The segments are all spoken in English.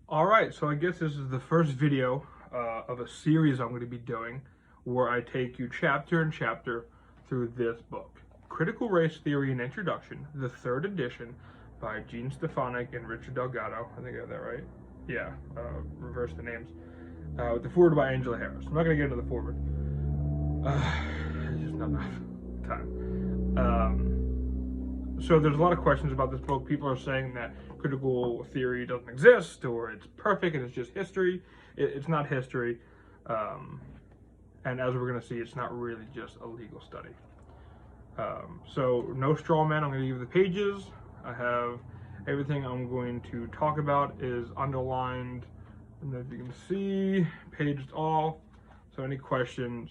Alright, so I guess this is the first video of a series I'm going to be doing where I take you chapter and chapter through this book. Critical Race Theory and Introduction, the third edition by Gene Stefancic and Richard Delgado. I think I got that right. Yeah, reverse the names. With the foreword by Angela Harris. I'm not going to get into the foreword. There's just not enough time. So there's a lot of questions about this book. People are saying that critical theory doesn't exist, or it's perfect and it's just history. It's not history. And as we're going to see, it's not really just a legal study. So no straw man. I'm going to give you the pages. I have everything I'm going to talk about is underlined. And as you can see, paged off. So any questions,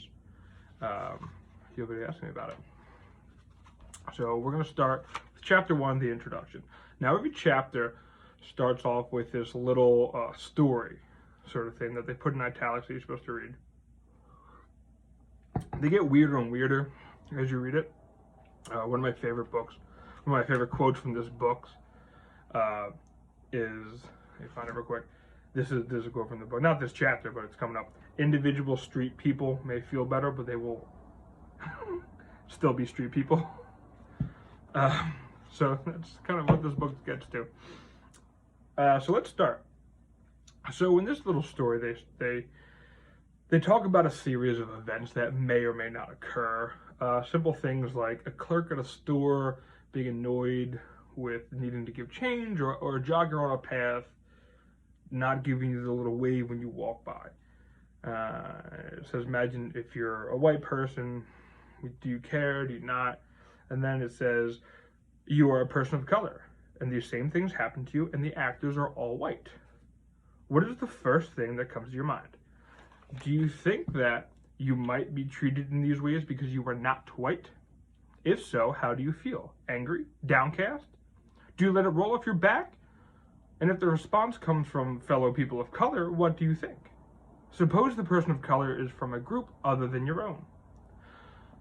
feel free to ask me about it. So we're going to start with chapter 1, the introduction. Now every chapter starts off with this little story sort of thing that they put in italics that you're supposed to read. They get weirder and weirder as you read it. One of my favorite books, one of my favorite quotes from this book is, let me find it real quick. This is a quote from the book, not this chapter, but it's coming up. Individual street people may feel better, but they will still be street people. So that's kind of what this book gets to. So let's start. So in this little story, they talk about a series of events that may or may not occur. Simple things like a clerk at a store being annoyed with needing to give change, or a jogger on a path not giving you the little wave when you walk by. It says, imagine if you're a white person, do you care, do you not? And then it says, you are a person of color, and these same things happen to you, and the actors are all white. What is the first thing that comes to your mind? Do you think that you might be treated in these ways because you are not white? If so, how do you feel? Angry? Downcast? Do you let it roll off your back? And if the response comes from fellow people of color, what do you think? Suppose the person of color is from a group other than your own.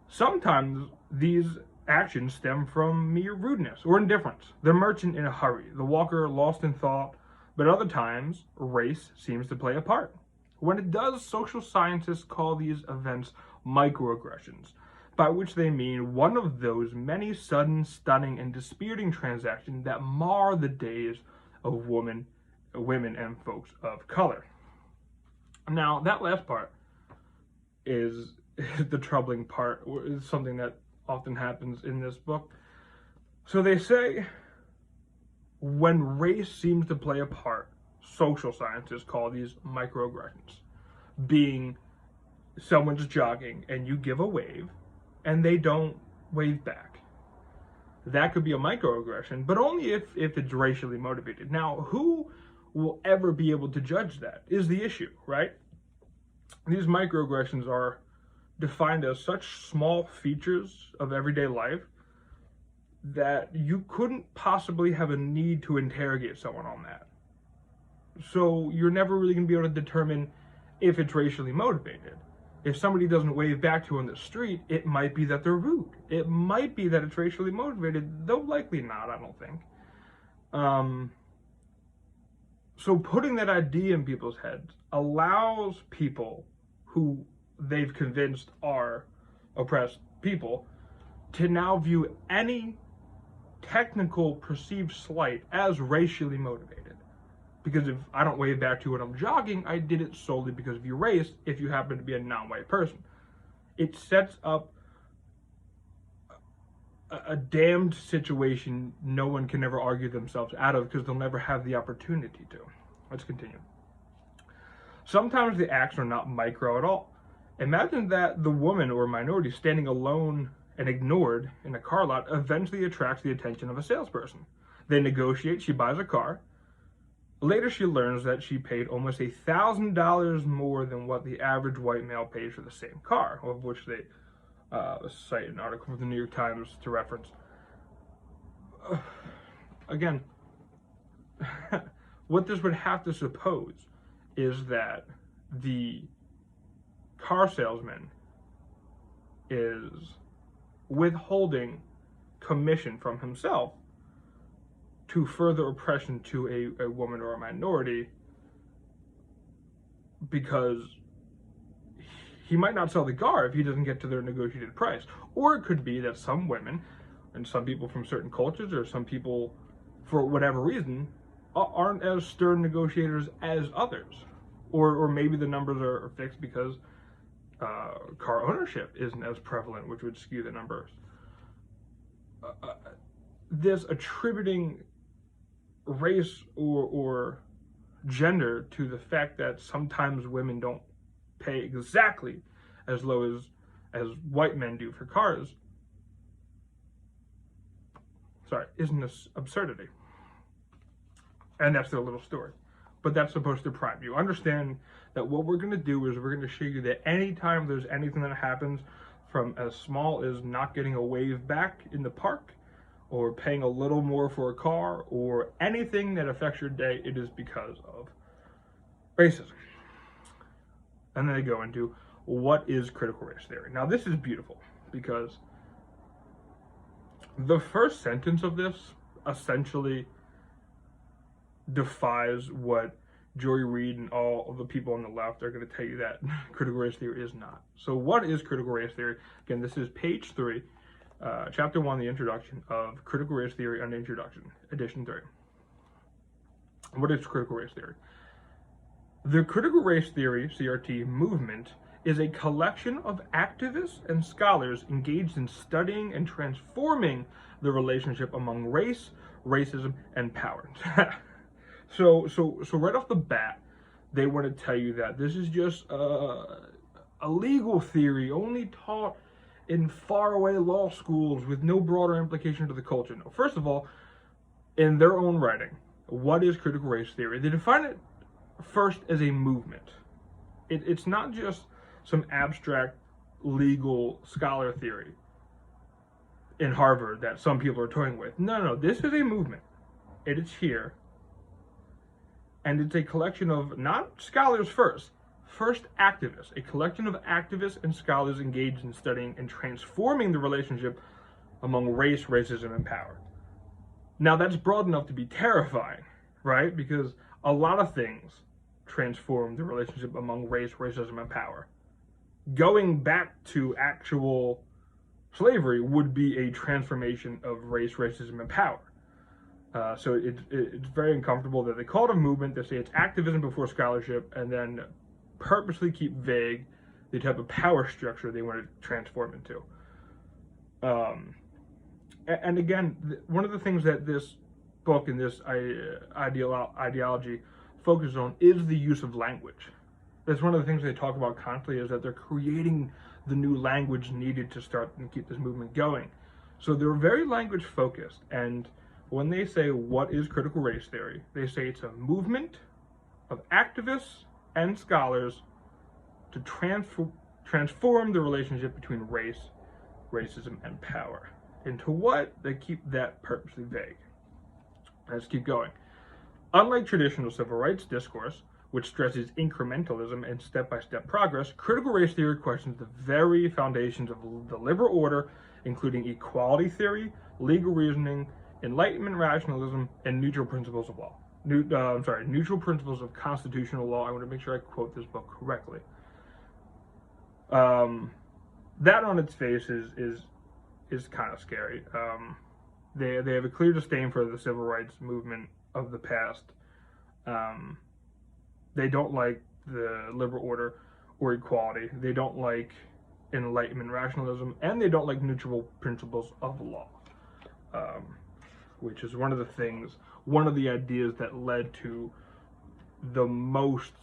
Sometimes these actions stem from mere rudeness or indifference. The merchant in a hurry, the walker lost in thought, but other times race seems to play a part. When it does, social scientists call these events microaggressions, by which they mean one of those many sudden, stunning, and dispiriting transactions that mar the days of women and folks of color. Now, that last part is the troubling part, or is something that often happens in this book. So they say when race seems to play a part, social scientists call these microaggressions, being someone's jogging and you give a wave and they don't wave back. That could be a microaggression, but only if it's racially motivated. Now, who will ever be able to judge that is the issue, right? These microaggressions are defined as such small features of everyday life that you couldn't possibly have a need to interrogate someone on that. So you're never really going to be able to determine if it's racially motivated. If somebody doesn't wave back to you on the street, it might be that they're rude. It might be that it's racially motivated, though likely not, I don't think. So putting that idea in people's heads allows people who they've convinced are oppressed people to now view any technical perceived slight as racially motivated. Because if I don't wave back to you when I'm jogging, I did it solely because of your race if you happen to be a non-white person. It sets up a damned situation no one can ever argue themselves out of because they'll never have the opportunity to. Let's continue. Sometimes the acts are not micro at all. Imagine that the woman or minority standing alone and ignored in a car lot eventually attracts the attention of a salesperson. They negotiate, she buys a car. Later she learns that she paid almost $1,000 more than what the average white male pays for the same car, of which they cite an article from the New York Times to reference. Again, what this would have to suppose is that the car salesman is withholding commission from himself to further oppression to a woman or a minority because he might not sell the car if he doesn't get to their negotiated price. Or it could be that some women and some people from certain cultures, or some people for whatever reason, aren't as stern negotiators as others. Or maybe the numbers are fixed because car ownership isn't as prevalent, which would skew the numbers. This attributing race or gender to the fact that sometimes women don't pay exactly as low as white men do for cars, isn't this absurdity? And that's their little story. But that's supposed to prime you. Understand that what we're going to do is we're going to show you that anytime there's anything that happens, from as small as not getting a wave back in the park, or paying a little more for a car, or anything that affects your day, it is because of racism. And then they go into, what is critical race theory? Now this is beautiful, because the first sentence of this essentially defies what Joy Reid and all of the people on the left are going to tell you that critical race theory is not. So what is critical race theory? Again, this is page 3, chapter 1, the introduction of Critical Race Theory and Introduction, edition 3. What is critical race theory? The critical race theory, CRT, movement is a collection of activists and scholars engaged in studying and transforming the relationship among race, racism, and power. So right off the bat, they want to tell you that this is just a legal theory only taught in faraway law schools with no broader implication to the culture. No, first of all, in their own writing, what is critical race theory? They define it first as a movement. It's not just some abstract legal scholar theory in Harvard that some people are toying with. No, this is a movement. It is here. And it's a collection of, not scholars first activists, a collection of activists and scholars engaged in studying and transforming the relationship among race, racism, and power. Now that's broad enough to be terrifying, right? Because a lot of things transform the relationship among race, racism, and power. Going back to actual slavery would be a transformation of race, racism, and power. So it's very uncomfortable that they call it a movement. They say it's activism before scholarship, and then purposely keep vague the type of power structure they want to transform into. And again, one of the things that this book and this ideology focuses on is the use of language. That's one of the things they talk about constantly, is that they're creating the new language needed to start and keep this movement going. So they're very language focused, and when they say what is critical race theory, they say it's a movement of activists and scholars to transform the relationship between race, racism, and power. Into what? They keep that purposely vague. Let's keep going. Unlike traditional civil rights discourse, which stresses incrementalism and step-by-step progress, critical race theory questions the very foundations of the liberal order, including equality theory, legal reasoning, Enlightenment rationalism, and neutral principles of law. Neutral principles of constitutional law. I want to make sure I quote this book correctly. That on its face is kind of scary. They have a clear disdain for the civil rights movement of the past. They don't like the liberal order or equality. They don't like Enlightenment rationalism, and they don't like neutral principles of law. Which is one of the ideas that led to the most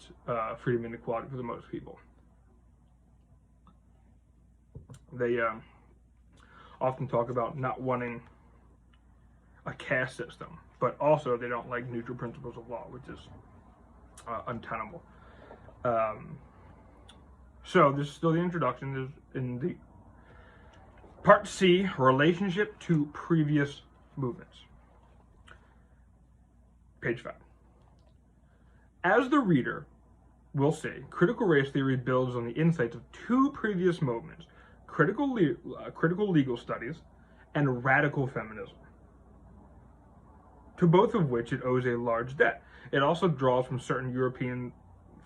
freedom and equality for the most people. They often talk about not wanting a caste system, but also they don't like neutral principles of law, which is untenable. So this is still the introduction. There's in the part C, relationship to previous movements. Page 5. As the reader will see, critical race theory builds on the insights of two previous movements, critical legal studies and radical feminism, to both of which it owes a large debt. It also draws from certain European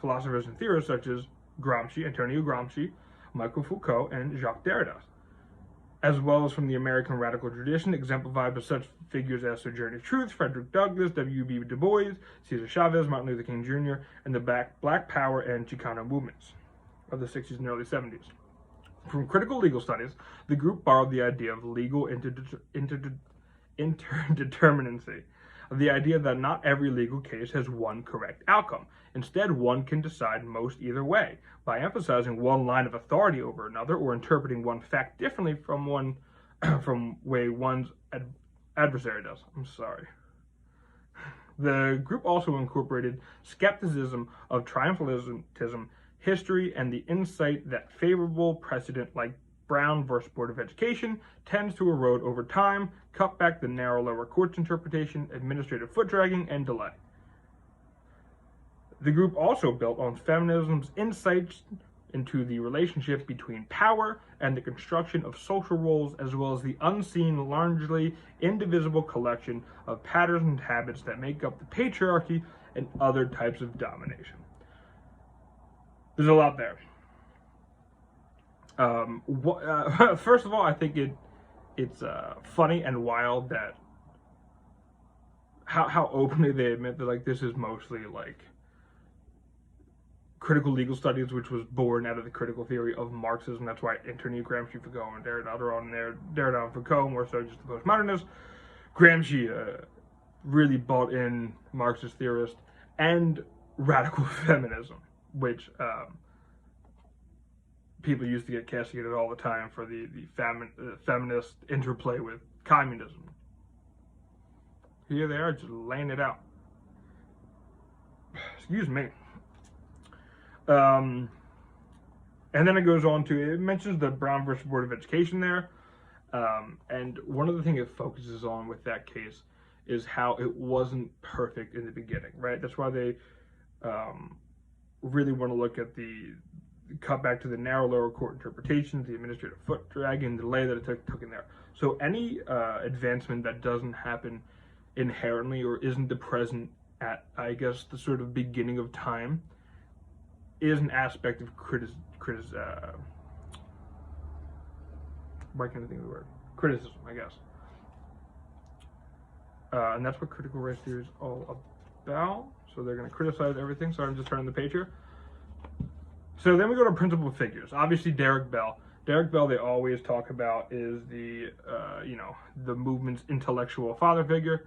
philosophers and theorists such as Antonio Gramsci, Michael Foucault, and Jacques Derrida, as well as from the American radical tradition exemplified by such figures as Sojourner Truth, Frederick Douglass, W.B. Du Bois, Cesar Chavez, Martin Luther King Jr., and the Black Power and Chicano movements of the 60s and early 70s. From critical legal studies, the group borrowed the idea of legal interdeterminacy, the idea that not every legal case has one correct outcome. Instead, one can decide most either way, by emphasizing one line of authority over another or interpreting one fact differently from way one's adversary does. I'm sorry. The group also incorporated skepticism of triumphalism, history, and the insight that favorable precedent like Brown versus Board of Education tends to erode over time, cut back the narrow lower court's interpretation, administrative foot dragging, and delay. The group also built on feminism's insights into the relationship between power and the construction of social roles, as well as the unseen, largely indivisible collection of patterns and habits that make up the patriarchy and other types of domination. There's a lot there. First of all, I think it's funny and wild that how openly they admit that, like, this is mostly like critical legal studies, which was born out of the critical theory of Marxism. That's why Antonio Gramsci, Foucault, and Derrida are on there. Derrida and Foucault more so just the postmodernists. Gramsci really bought in Marxist theorist and radical feminism, which people used to get castigated all the time for the feminist interplay with communism. Here they are just laying it out. Excuse me. And then it goes on to, it mentions the Brown versus Board of Education there. And one of the things it focuses on with that case is how it wasn't perfect in the beginning, right? That's why they really want to look at the cut back to the narrow lower court interpretations, the administrative foot drag, and delay that it took in there. So any advancement that doesn't happen inherently or isn't the present at, I guess, the sort of beginning of time is an aspect of criticism, I guess. And that's what critical race theory is all about. So they're going to criticize everything. Sorry, I'm just turning the page here. So then we go to principal figures. Obviously, Derek Bell. Derek Bell, they always talk about, is the movement's intellectual father figure.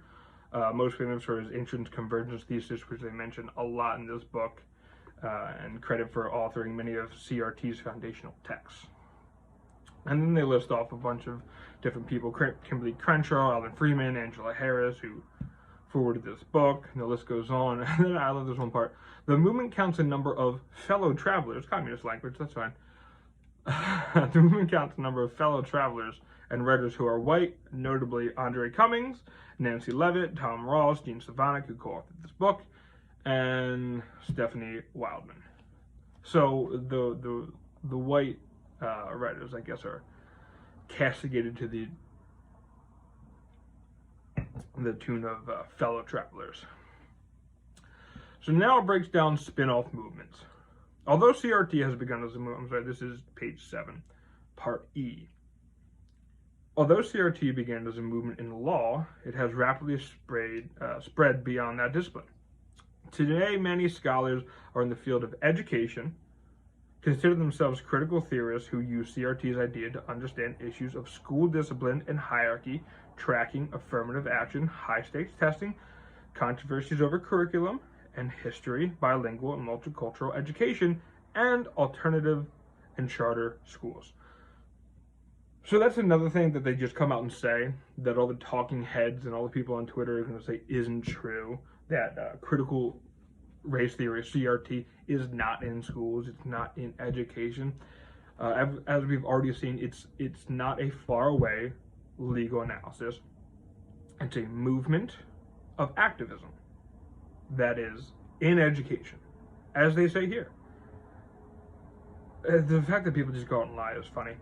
Most famous for his ancient convergence thesis, which they mention a lot in this book, and credit for authoring many of CRT's foundational texts. And then they list off a bunch of different people: Kimberly Crenshaw, Alvin Freeman, Angela Harris, who forwarded this book, and the list goes on. And then I love this one part. The movement counts a number of fellow travelers, communist language, that's fine. The movement counts a number of fellow travelers and writers who are white, notably Andre Cummings, Nancy Leavitt, Tom Ross, Gene Stefancic, who co-authored this book, and Stephanie Wildman. So the white writers, I guess, are castigated to the tune of fellow travelers. So now it breaks down spin-off movements. Although CRT has begun as a movement, I'm sorry, this is page 7, part E. Although CRT began as a movement in law, it has rapidly spread beyond that discipline. Today, many scholars are in the field of education, consider themselves critical theorists who use CRT's idea to understand issues of school discipline and hierarchy, tracking, affirmative action, high-stakes testing, controversies over curriculum and history, bilingual and multicultural education, and alternative and charter schools. So that's another thing that they just come out and say, that all the talking heads and all the people on Twitter are going to say isn't true, that critical race theory, CRT, is not in schools, it's not in education. As we've already seen, it's not a far away legal analysis. It's a movement of activism that is in education, as they say here. The fact that people just go out and lie is funny.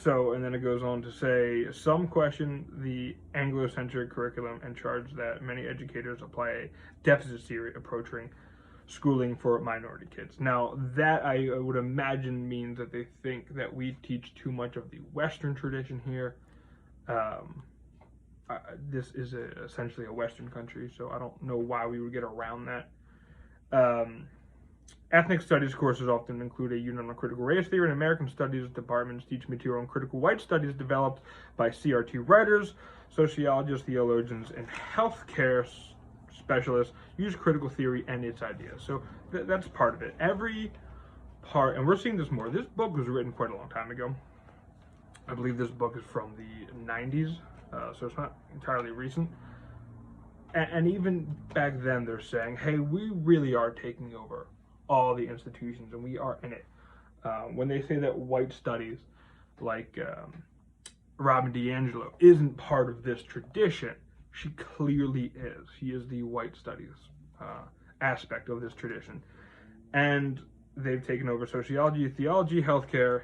So, and then it goes on to say, some question the Anglo-centric curriculum and charge that many educators apply a deficit theory approaching schooling for minority kids. Now, that I would imagine means that they think that we teach too much of the Western tradition here. This is essentially a Western country, so I don't know why we would get around that. Ethnic studies courses often include a unit on critical race theory, and American studies departments teach material on critical white studies developed by CRT writers, sociologists, theologians, and healthcare specialists use critical theory and its ideas. So that's part of it. Every part, and we're seeing this more. This book was written quite a long time ago. I believe this book is from the 90s, so it's not entirely recent. And even back then, they're saying, hey, we really are taking over all the institutions, and we are in it. When they say that white studies, like Robin DiAngelo, isn't part of this tradition, she clearly is. She is the white studies aspect of this tradition. And they've taken over sociology, theology, healthcare,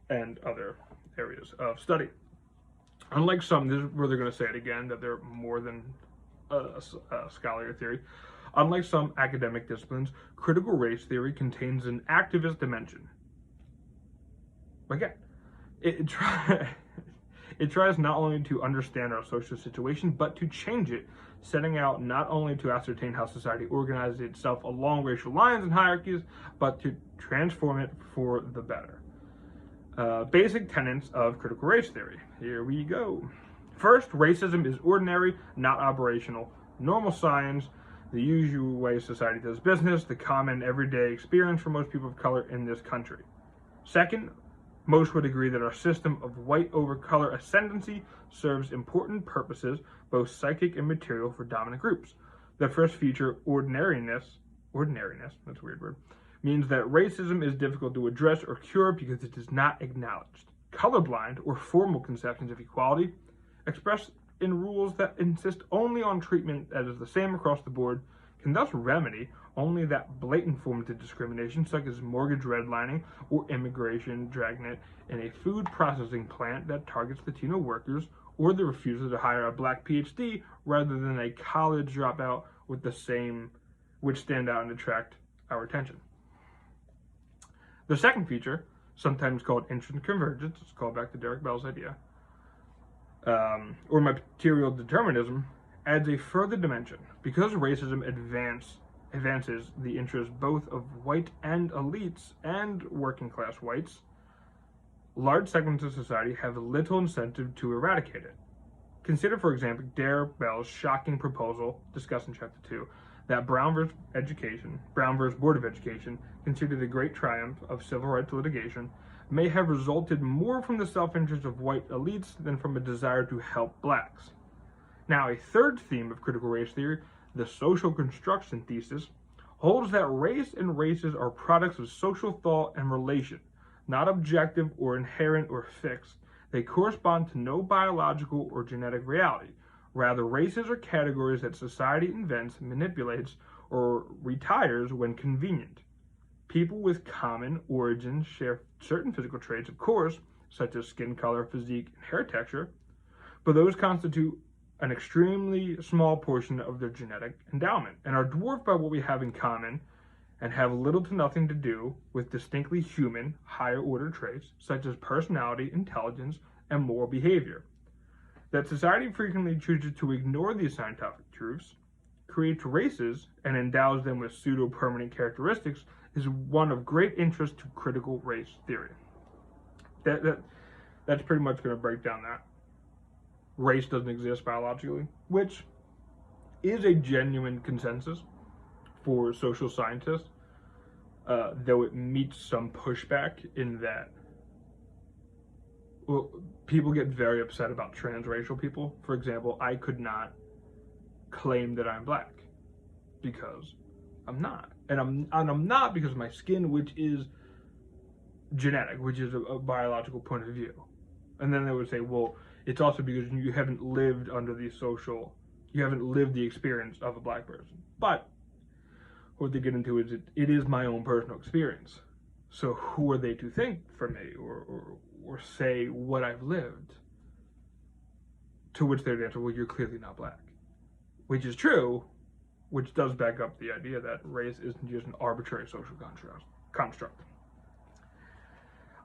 and other areas of study. Unlike some, this is where they're going to say it again, that they're more than a scholarly theory. Unlike some academic disciplines, critical race theory contains an activist dimension. Again, it tries not only to understand our social situation, but to change it, setting out not only to ascertain how society organizes itself along racial lines and hierarchies, but to transform it for the better. Basic tenets of critical race theory. Here we go. First, racism is ordinary, not operational. Normal science, the usual way society does business, the common everyday experience for most people of color in this country. Second, most would agree that our system of white over color ascendancy serves important purposes, both psychic and material, for dominant groups. The first feature, ordinariness, that's a weird word, means that racism is difficult to address or cure because it is not acknowledged. Colorblind, or formal conceptions of equality, expressed in rules that insist only on treatment that is the same across the board, can thus remedy only that blatant form of discrimination, such as mortgage redlining or immigration dragnet in a food processing plant that targets Latino workers, or the refusal to hire a black PhD rather than a college dropout with the same, which stand out and attract our attention. The second feature, sometimes called instant convergence, it's called back to Derek Bell's idea, or material determinism, adds a further dimension. Because racism advances the interests both of white and elites and working class whites, large segments of society have little incentive to eradicate it. Consider, for example, Derek Bell's shocking proposal, discussed in Chapter 2, that Brown versus Board of Education, considered the great triumph of civil rights litigation, may have resulted more from the self-interest of white elites than from a desire to help blacks. Now, a third theme of critical race theory, the social construction thesis, holds that race and races are products of social thought and relation, not objective or inherent or fixed. They correspond to no biological or genetic reality. Rather, races are categories that society invents, manipulates, or retires when convenient. People with common origins share certain physical traits, of course, such as skin color, physique, and hair texture, but those constitute an extremely small portion of their genetic endowment and are dwarfed by what we have in common and have little to nothing to do with distinctly human, higher-order traits, such as personality, intelligence, and moral behavior. That society frequently chooses to ignore these scientific truths, creates races, and endows them with pseudo-permanent characteristics is one of great interest to critical race theory. That's pretty much going to break down that. Race doesn't exist biologically, which is a genuine consensus for social scientists, though it meets some pushback in that, well, people get very upset about transracial people. For example, I could not claim that I'm black because I'm not. And I'm not because of my skin, which is genetic, which is a biological point of view. And then they would say, well, it's also because you haven't lived you haven't lived the experience of a black person. But what they get into is it is my own personal experience. So who are they to think for me, or or say what I've lived. To which they'd answer, well, you're clearly not black. Which is true, which does back up the idea that race isn't just an arbitrary social construct.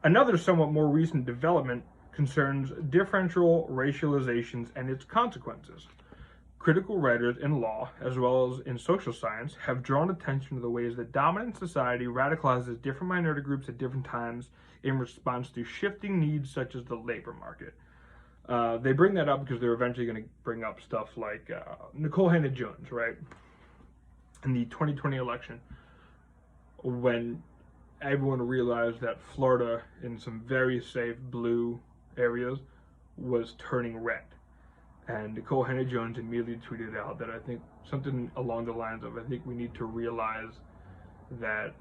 Another somewhat more recent development concerns differential racializations and its consequences. Critical writers in law, as well as in social science, have drawn attention to the ways that dominant society radicalizes different minority groups at different times in response to shifting needs such as the labor market. They bring that up because they're eventually going to bring up stuff like Nicole Hannah-Jones, right? In the 2020 election, when everyone realized that Florida, in some very safe blue areas, was turning red. And Nicole Hannah-Jones immediately tweeted out that I think something along the lines of, I think we need to realize that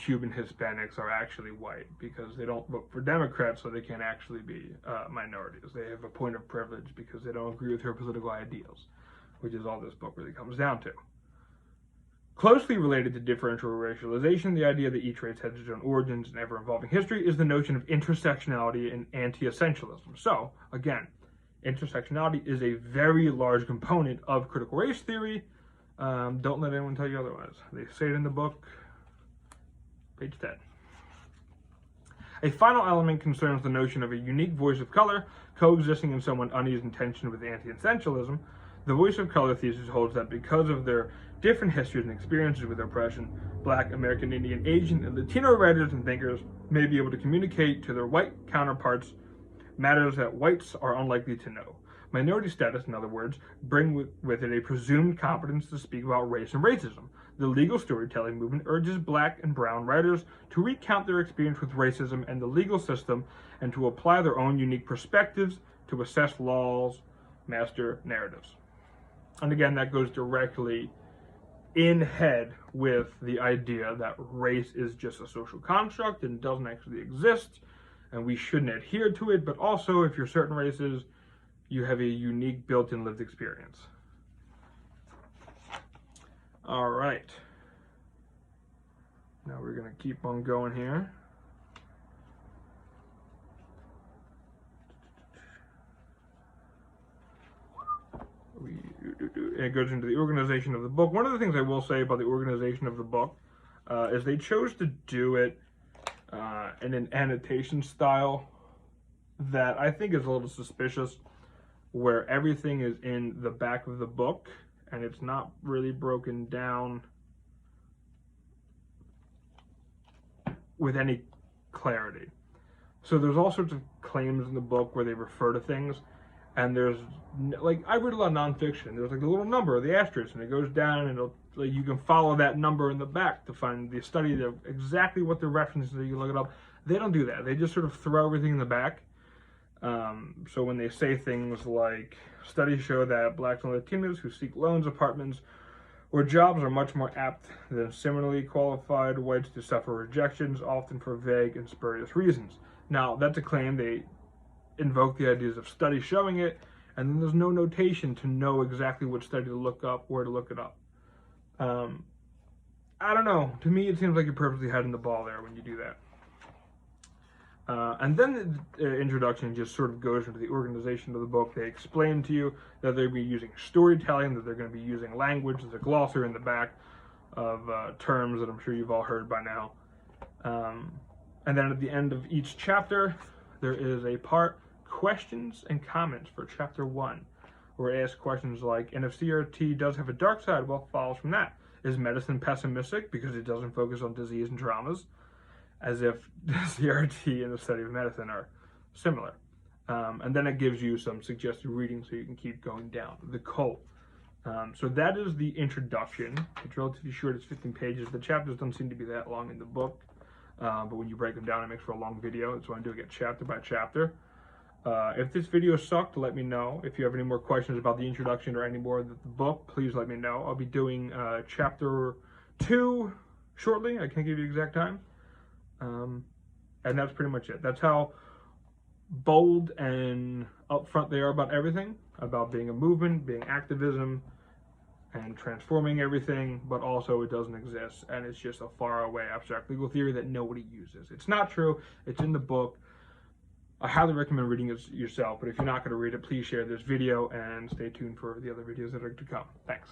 Cuban Hispanics are actually white because they don't vote for Democrats, so they can't actually be minorities. They have a point of privilege because they don't agree with her political ideals, which is all this book really comes down to. Closely related to differential racialization, the idea that each race has its own origins and ever-evolving history, is the notion of intersectionality and anti-essentialism. So, again, intersectionality is a very large component of critical race theory. Don't let anyone tell you otherwise. They say it in the book, page 10. A final element concerns the notion of a unique voice of color coexisting in somewhat uneasy tension with anti-essentialism. The voice of color thesis holds that because of their different histories and experiences with oppression, Black, American Indian, Asian, and Latino writers and thinkers may be able to communicate to their white counterparts matters that whites are unlikely to know. Minority status, in other words, bring with it a presumed competence to speak about race and racism. The legal storytelling movement urges Black and brown writers to recount their experience with racism and the legal system and to apply their own unique perspectives to assess laws, master narratives. And again, that goes directly in head with the idea that race is just a social construct and doesn't actually exist, and we shouldn't adhere to it, but also if you're certain races, you have a unique built-in lived experience. All right. Now we're going to keep on going here. It goes into the organization of the book. One of the things I will say about the organization of the book is they chose to do it in an annotation style that I think is a little suspicious, where everything is in the back of the book and it's not really broken down with any clarity. So there's all sorts of claims in the book where they refer to things, and there's, like, I read a lot of nonfiction. There's like a little number, the asterisk, and it goes down, and it'll, like, you can follow that number in the back to find the study of exactly what the reference is. You can look it up. They don't do that. They just sort of throw everything in the back. So when they say things like, studies show that Blacks and Latinos who seek loans, apartments, or jobs are much more apt than similarly qualified whites to suffer rejections, often for vague and spurious reasons. Now, that's a claim. They invoke the ideas of studies showing it, and then there's no notation to know exactly what study to look up, where to look it up. I don't know. To me, it seems like you're purposely hiding the ball there when you do that. And then the introduction just sort of goes into the organization of the book. They explain to you that they're going to be using storytelling, that they're going to be using language. There's a glossary in the back of terms that I'm sure you've all heard by now. And then at the end of each chapter, there is a part, questions and comments for chapter 1, where it asks questions like, and if CRT does have a dark side, what follows from that? Is medicine pessimistic because it doesn't focus on disease and traumas? As if CRT and the study of medicine are similar. And then it gives you some suggested reading so you can keep going down. The cult. So that is the introduction. It's relatively short, it's 15 pages. The chapters don't seem to be that long in the book, but when you break them down, it makes for a long video. That's why I'm doing it chapter by chapter. If this video sucked, let me know. If you have any more questions about the introduction or any more of the book, please let me know. I'll be doing chapter 2 shortly. I can't give you the exact time. And that's pretty much it. That's how bold and upfront they are about everything, about being a movement, being activism, and transforming everything, but also it doesn't exist, and it's just a faraway abstract legal theory that nobody uses. It's not true, it's in the book, I highly recommend reading it yourself, but if you're not going to read it, please share this video and stay tuned for the other videos that are to come. Thanks.